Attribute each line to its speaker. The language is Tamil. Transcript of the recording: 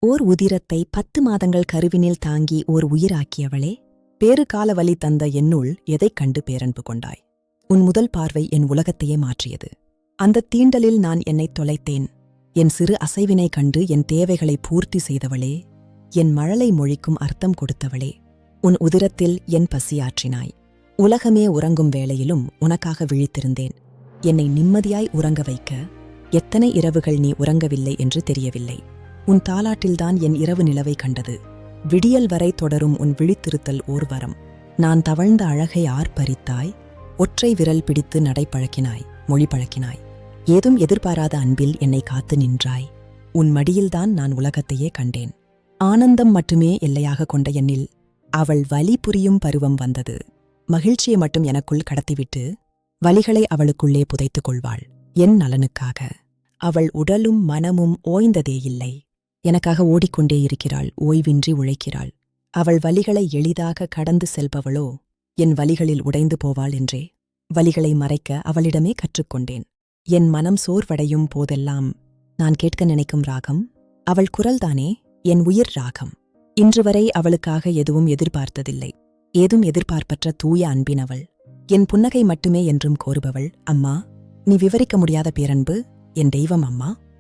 Speaker 1: ஓர் உதிரத்தை 10 மாதங்கள் கருவினில் தாங்கி ஓர் உயிராக்கியவளே, பேறு கால வலி தந்த என்னுள் எதைக் கண்டு பேரன்பு கொண்டாய்? உன் முதல் பார்வை என் உலகத்தையே மாற்றியது. அந்தத் தீண்டலில் நான் என்னைத் தொலைத்தேன். என் சிறு அசைவினைக் கண்டு என் தேவைகளை பூர்த்தி செய்தவளே, என் மழலை மொழிக்கும் அர்த்தம் கொடுத்தவளே, உன் உதிரத்தில் என் பசியாற்றினாய். உலகமே உறங்கும் வேளையிலும் உனக்காக விழித்திருந்தேன். என்னை நிம்மதியாய் உறங்க வைக்க எத்தனை இரவுகள் நீ உறங்கவில்லை என்று தெரியவில்லை. உன் தாலாட்டில்தான் என் இரவு நிலவை கண்டது. விடியல் வரை தொடரும் உன் விழித்திருத்தல் ஓர் வரம். நான் தவழ்ந்த அழகை ஆர்ப்பரித்தாய். ஒற்றை விரல் பிடித்து நடை பழக்கினாய், மொழி பழக்கினாய். ஏதும் எதிர்பாராத அன்பில் என்னை காத்து நின்றாய். உன் மடியில்தான் நான் உலகத்தையே கண்டேன். ஆனந்தம் மட்டுமே எல்லையாக கொண்ட என்னில் அவள் வலி புரியும் பருவம் வந்தது. மகிழ்ச்சியை மட்டும் எனக்குள் கடத்திவிட்டு வலிகளை அவளுக்குள்ளே புதைத்துக் கொள்வாள். என் நலனுக்காக. அவள் உடலும் மனமும் ஓய்ந்ததே இல்லை. எனக்காக ஓடிக்கொண்டே இருக்கிறாள், ஓய்வின்றி உழைக்கிறாள். அவள் வலிகளை எளிதாக கடந்து செல்பவளோ என் வலிகளில் உடைந்து போவாள் என்றே. வலிகளை மறைக்க அவளிடமே கற்றுக்கொண்டேன். என் மனம் சோர்வடையும் போதெல்லாம் நான் கேட்க நினைக்கும் ராகம் அவள் குரல்தானே, என் உயிர் ராகம். இன்று வரை அவளுக்காக எதுவும் எதிர்பார்த்ததில்லை. ஏதும் எதிர்பார்ப்பற்ற தூய அன்பினவள். என் புன்னகை மட்டுமே என்றும் கோருபவள். அம்மா, நீ விவரிக்க முடியாத பேரன்பு, என் தெய்வம் அம்மா.